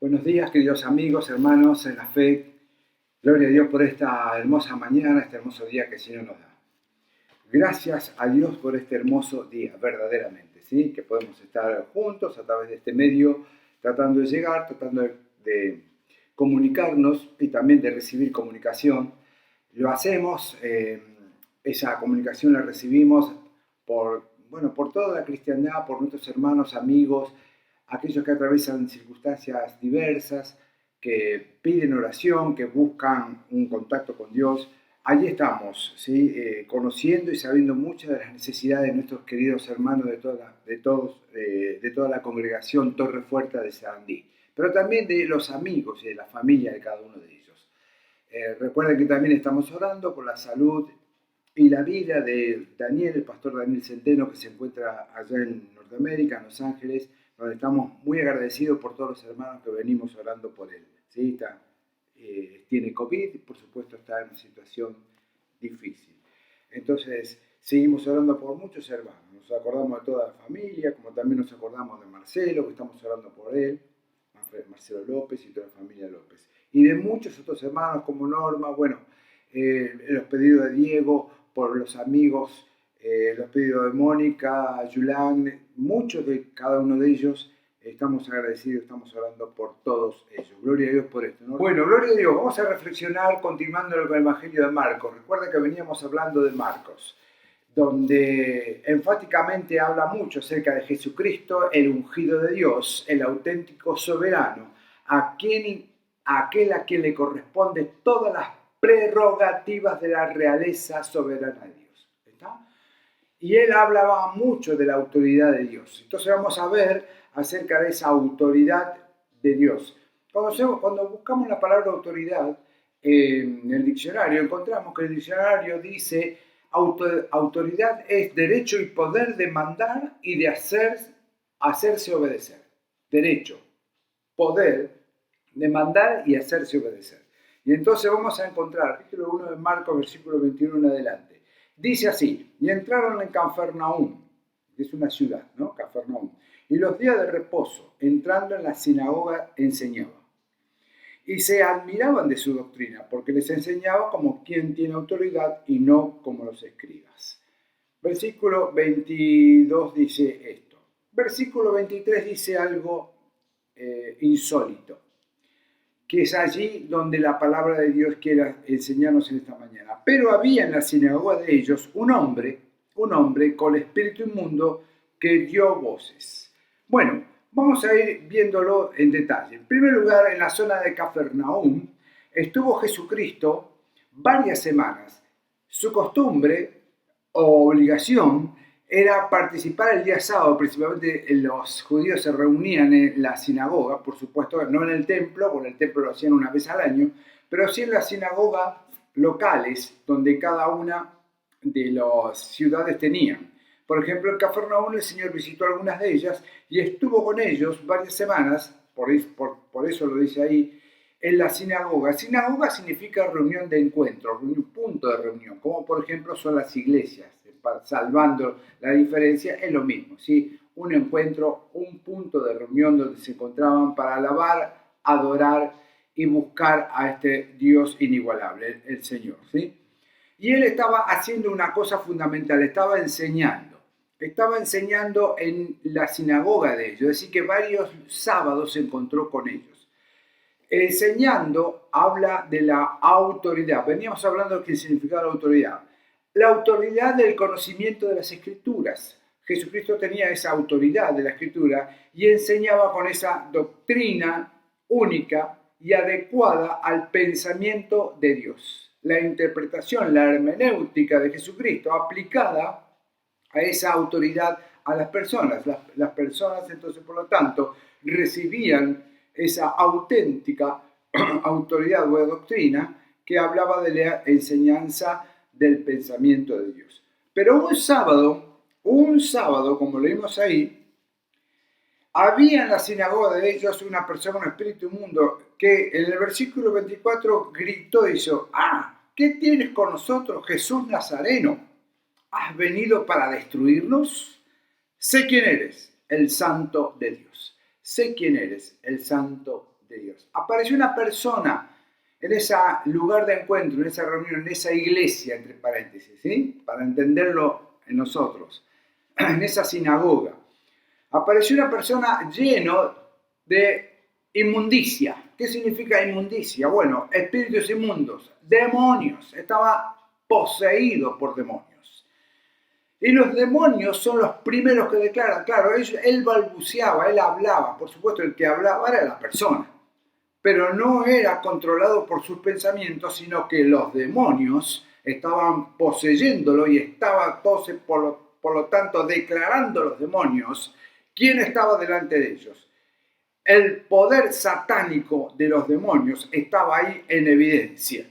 Buenos días, queridos amigos, hermanos en la fe. Gloria a Dios por esta hermosa mañana, este hermoso día que el Señor nos da. Gracias a Dios por este hermoso día, verdaderamente, ¿sí? Que podemos estar juntos a través de este medio, tratando de llegar, tratando de comunicarnos y también de recibir comunicación. Lo hacemos, esa comunicación la recibimos por toda la cristiandad, por nuestros hermanos, amigos, aquellos que atraviesan circunstancias diversas, que piden oración, que buscan un contacto con Dios. Allí estamos, ¿sí? Conociendo y sabiendo muchas de las necesidades de nuestros queridos hermanos de toda la congregación Torre Fuerte de Sarandí, pero también de los amigos y de la familia de cada uno de ellos. Recuerden que también estamos orando por la salud y la vida de Daniel, el pastor Daniel Centeno, que se encuentra allá en Norteamérica, en Los Ángeles, donde estamos muy agradecidos por todos los hermanos que venimos orando por él. ¿Sí? Tiene COVID, por supuesto está en una situación difícil. Entonces, seguimos orando por muchos hermanos. Nos acordamos de toda la familia, como también nos acordamos de Marcelo, que estamos orando por él, Marcelo López y toda la familia López. Y de muchos otros hermanos como Norma, los pedidos de Diego, por los amigos, los pedidos de Mónica, Yulán, muchos de cada uno de ellos. Estamos agradecidos, estamos orando por todos ellos. Gloria a Dios por esto, ¿no? Bueno, gloria a Dios. Vamos a reflexionar continuando con el Evangelio de Marcos. Recuerda que veníamos hablando de Marcos, donde enfáticamente habla mucho acerca de Jesucristo, el ungido de Dios, el auténtico soberano, aquel a quien le corresponde todas las prerrogativas de la realeza soberana de Dios. ¿Está? Y él hablaba mucho de la autoridad de Dios. Entonces vamos a ver acerca de esa autoridad de Dios. Cuando buscamos la palabra autoridad en el diccionario, encontramos que el diccionario dice autoridad es derecho y poder de mandar y de hacerse obedecer. Derecho, poder de mandar y hacerse obedecer. Y entonces vamos a encontrar, capítulo 1 de Marcos, versículo 21 en adelante. Dice así: y entraron en Cafarnaúm, que es una ciudad, ¿no? Cafarnaúm. Y los días de reposo, entrando en la sinagoga, enseñaba. Y se admiraban de su doctrina, porque les enseñaba como quien tiene autoridad y no como los escribas. Versículo 22 dice esto. Versículo 23 dice algo insólito, que es allí donde la palabra de Dios quiere enseñarnos en esta mañana. Pero había en la sinagoga de ellos un hombre con espíritu inmundo que dio voces. Bueno, vamos a ir viéndolo en detalle. En primer lugar, en la zona de Cafarnaúm estuvo Jesucristo varias semanas. Su costumbre o obligación era participar el día sábado. Principalmente los judíos se reunían en la sinagoga, por supuesto, no en el templo, porque el templo lo hacían una vez al año, pero sí en las sinagogas locales, donde cada una de las ciudades tenían. Por ejemplo, en Cafarnaúm el Señor visitó algunas de ellas y estuvo con ellos varias semanas, por eso lo dice ahí, en la sinagoga. Sinagoga significa reunión de encuentro, un punto de reunión, como por ejemplo son las iglesias. Salvando la diferencia, es lo mismo, ¿sí? Un encuentro, un punto de reunión donde se encontraban para alabar, adorar y buscar a este Dios inigualable, el Señor, ¿sí? Y él estaba haciendo una cosa fundamental, estaba enseñando en la sinagoga de ellos, es decir, que varios sábados se encontró con ellos. Enseñando habla de la autoridad. Veníamos hablando de qué significaba la autoridad. La autoridad del conocimiento de las Escrituras. Jesucristo tenía esa autoridad de la Escritura y enseñaba con esa doctrina única y adecuada al pensamiento de Dios. La interpretación, la hermenéutica de Jesucristo aplicada a esa autoridad a las personas. Las personas, entonces, por lo tanto, recibían esa auténtica autoridad o doctrina que hablaba de la enseñanza del pensamiento de Dios. Pero un sábado, como leímos ahí, había en la sinagoga de ellos una persona con espíritu inmundo que en el versículo 24 gritó y dijo: ¿qué tienes con nosotros, Jesús Nazareno? ¿Has venido para destruirnos? Sé quién eres, el Santo de Dios. Sé quién eres, el Santo de Dios. Apareció una persona en ese lugar de encuentro, en esa reunión, en esa iglesia, entre paréntesis, ¿sí? Para entenderlo en nosotros, en esa sinagoga. Apareció una persona lleno de inmundicia. ¿Qué significa inmundicia? Bueno, espíritus inmundos, demonios. Estaba poseído por demonios. Y los demonios son los primeros que declaran. Claro, él balbuceaba, él hablaba. Por supuesto, el que hablaba era la persona. Pero no era controlado por sus pensamientos, sino que los demonios estaban poseyéndolo y estaban entonces, por lo tanto, declarando los demonios quién estaba delante de ellos. El poder satánico de los demonios estaba ahí en evidencia.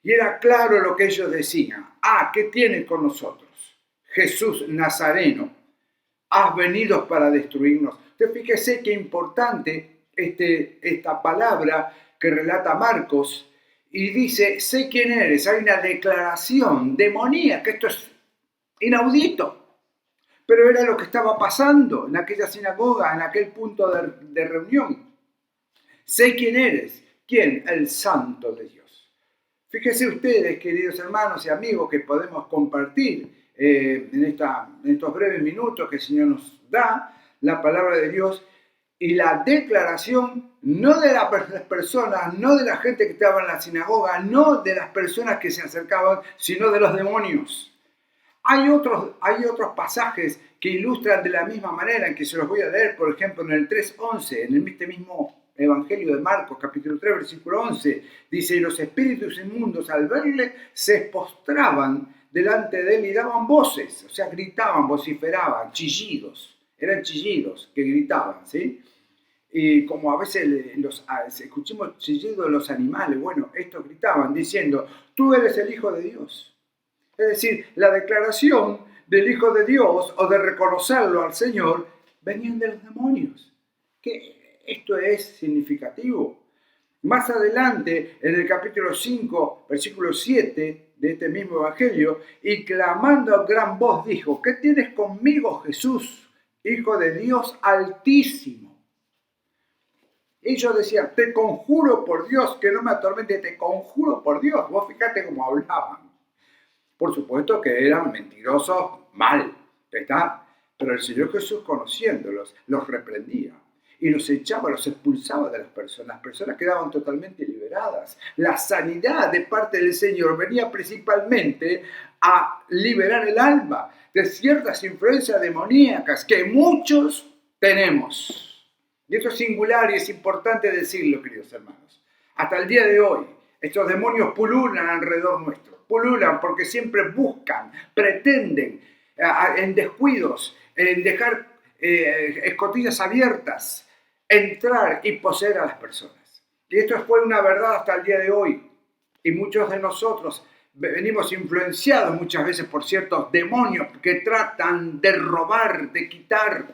Y era claro lo que ellos decían. ¿Qué tienes con nosotros? Jesús Nazareno, has venido para destruirnos. Entonces, fíjese qué importante esta palabra que relata Marcos y dice, sé quién eres. Hay una declaración demoníaca, esto es inaudito. Pero era lo que estaba pasando en aquella sinagoga, en aquel punto de reunión. Sé quién eres. ¿Quién? El Santo de Dios. Fíjense ustedes, queridos hermanos y amigos, que podemos compartir en estos breves minutos que el Señor nos da, la palabra de Dios y la declaración no de las personas, no de la gente que estaba en la sinagoga, no de las personas que se acercaban, sino de los demonios. Hay otros pasajes que ilustran de la misma manera, en que se los voy a leer, por ejemplo, en el 3:11, en este mismo Evangelio de Marcos, capítulo 3, versículo 11, dice, y los espíritus inmundos al verle se postraban delante de él y daban voces, o sea, gritaban, vociferaban, chillidos, eran chillidos que gritaban, ¿sí? Y como a veces escuchamos chillidos de los animales, bueno, estos gritaban diciendo, tú eres el Hijo de Dios. Es decir, la declaración del Hijo de Dios o de reconocerlo al Señor venían de los demonios. Que esto es significativo. Más adelante, en el capítulo 5, versículo 7 de este mismo Evangelio, y clamando a gran voz dijo, ¿qué tienes conmigo, Jesús, Hijo de Dios Altísimo? Ellos decían, te conjuro por Dios, que no me atormente, te conjuro por Dios. Vos fíjate cómo hablaban. Por supuesto que eran mentirosos mal, ¿está? Pero el Señor Jesús, conociéndolos, los reprendía y los echaba, los expulsaba de las personas quedaban totalmente liberadas. La sanidad de parte del Señor venía principalmente a liberar el alma de ciertas influencias demoníacas que muchos tenemos. Y esto es singular y es importante decirlo, queridos hermanos. Hasta el día de hoy, estos demonios pululan alrededor nuestro. Pululan porque siempre buscan, pretenden, en descuidos, en dejar escotillas abiertas, entrar y poseer a las personas. Y esto fue una verdad hasta el día de hoy. Y muchos de nosotros venimos influenciados muchas veces por ciertos demonios que tratan de robar, de quitar.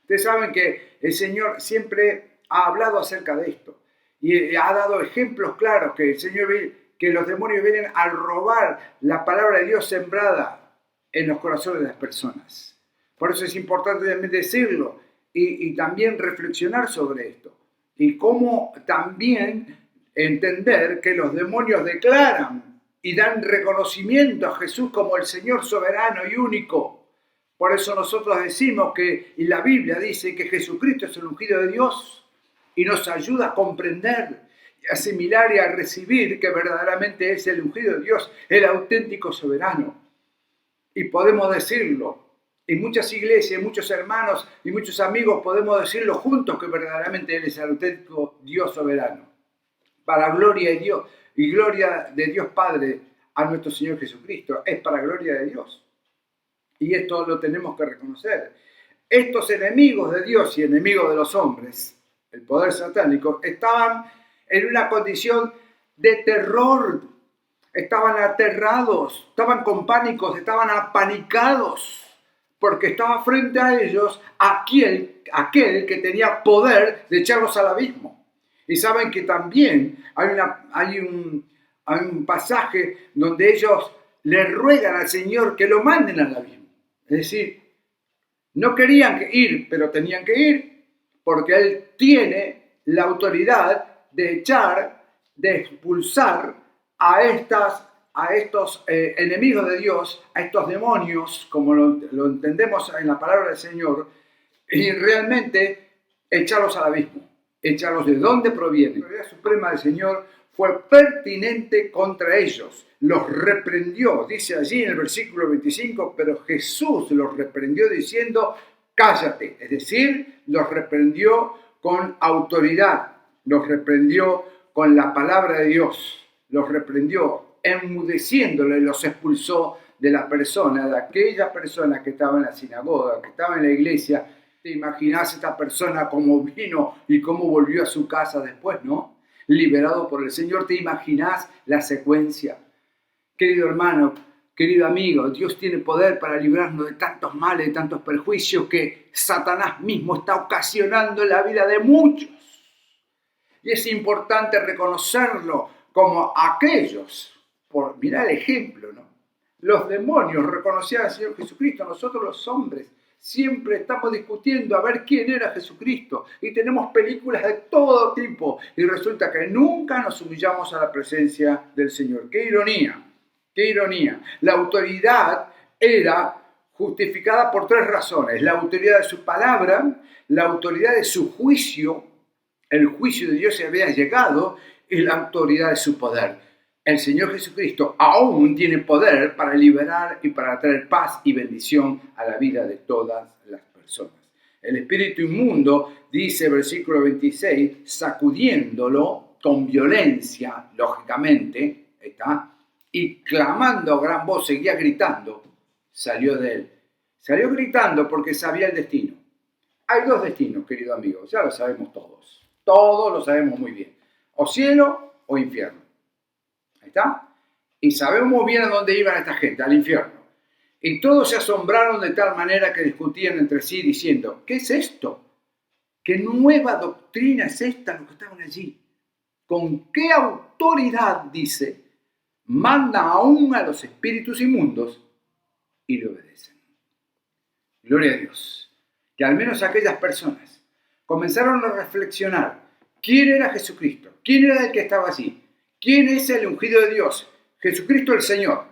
Ustedes saben que el Señor siempre ha hablado acerca de esto. Y ha dado ejemplos claros que el Señor que los demonios vienen a robar la palabra de Dios sembrada en los corazones de las personas. Por eso es importante también decirlo y también reflexionar sobre esto. Y cómo también entender que los demonios declaran y dan reconocimiento a Jesús como el Señor soberano y único. Por eso nosotros decimos que, y la Biblia dice que Jesucristo es el ungido de Dios y nos ayuda a comprender, a asimilar y a recibir que verdaderamente es el ungido de Dios, el auténtico soberano. Y podemos decirlo, en muchas iglesias, muchos hermanos y muchos amigos podemos decirlo juntos que verdaderamente Él es el auténtico Dios soberano. Para gloria de Dios y gloria de Dios Padre a nuestro Señor Jesucristo, es para gloria de Dios. Y esto lo tenemos que reconocer. Estos enemigos de Dios y enemigos de los hombres, el poder satánico, estaban en una condición de terror, estaban aterrados, estaban con pánicos, estaban apanicados, porque estaba frente a ellos aquel que tenía poder de echarlos al abismo. Y saben que también hay un pasaje donde ellos le ruegan al Señor que lo manden al abismo. Es decir, no querían ir, pero tenían que ir, porque Él tiene la autoridad de echar, de expulsar a estos enemigos de Dios, a estos demonios, como lo entendemos en la palabra del Señor, y realmente echarlos al abismo, echarlos de donde provienen. La autoridad suprema del Señor fue pertinente contra ellos, los reprendió, dice allí en el versículo 25, pero Jesús los reprendió diciendo, cállate, es decir, los reprendió con autoridad, los reprendió con la palabra de Dios, los reprendió enmudeciéndole, los expulsó de la persona, de aquella persona que estaba en la sinagoga, que estaba en la iglesia. ¿Te imaginas esta persona cómo vino y cómo volvió a su casa después, no? Liberado por el Señor. ¿Te imaginas la secuencia? Querido hermano, querido amigo, Dios tiene poder para librarnos de tantos males, de tantos perjuicios que Satanás mismo está ocasionando en la vida de muchos. Y es importante reconocerlo como aquellos, mirá el ejemplo, ¿no? Los demonios reconocían al Señor Jesucristo, nosotros los hombres siempre estamos discutiendo a ver quién era Jesucristo y tenemos películas de todo tipo y resulta que nunca nos humillamos a la presencia del Señor. ¡Qué ironía! ¡Qué ironía! La autoridad era justificada por tres razones: la autoridad de su palabra, la autoridad de su juicio, el juicio de Dios se había llegado, y la autoridad de su poder. El Señor Jesucristo aún tiene poder para liberar y para traer paz y bendición a la vida de todas las personas. El espíritu inmundo, dice versículo 26, sacudiéndolo con violencia, lógicamente, ¿está? Y clamando a gran voz, seguía gritando, salió de él. Salió gritando porque sabía el destino. Hay dos destinos, querido amigo, ya lo sabemos todos. Todos lo sabemos muy bien. O cielo o infierno. ¿Está? Y sabemos bien a dónde iban esta gente, al infierno. Y todos se asombraron de tal manera que discutían entre sí diciendo, ¿qué es esto? ¿Qué nueva doctrina es esta, lo que estaban allí? ¿Con qué autoridad, dice, manda aún a los espíritus inmundos y le obedecen? Gloria a Dios. Que al menos aquellas personas comenzaron a reflexionar quién era Jesucristo, quién era el que estaba allí. ¿Quién es el ungido de Dios? Jesucristo el Señor.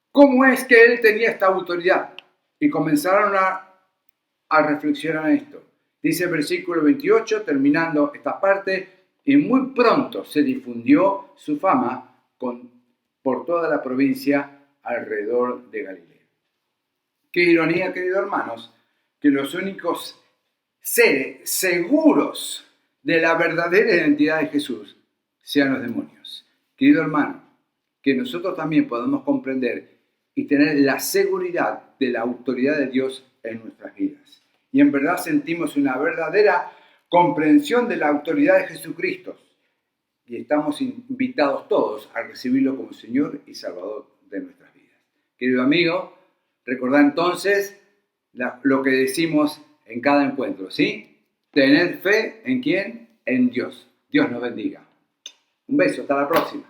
¿Cómo es que Él tenía esta autoridad? Y comenzaron a reflexionar en esto. Dice el versículo 28, terminando esta parte, y muy pronto se difundió su fama por toda la provincia alrededor de Galilea. Qué ironía, queridos hermanos, que los únicos seres seguros de la verdadera identidad de Jesús sean los demonios. Querido hermano, que nosotros también podamos comprender y tener la seguridad de la autoridad de Dios en nuestras vidas. Y en verdad sentimos una verdadera comprensión de la autoridad de Jesucristo. Y estamos invitados todos a recibirlo como Señor y Salvador de nuestras vidas. Querido amigo, recordad entonces lo que decimos en cada encuentro, ¿sí? Tened fe, ¿en quién? En Dios. Dios nos bendiga. Un beso, hasta la próxima.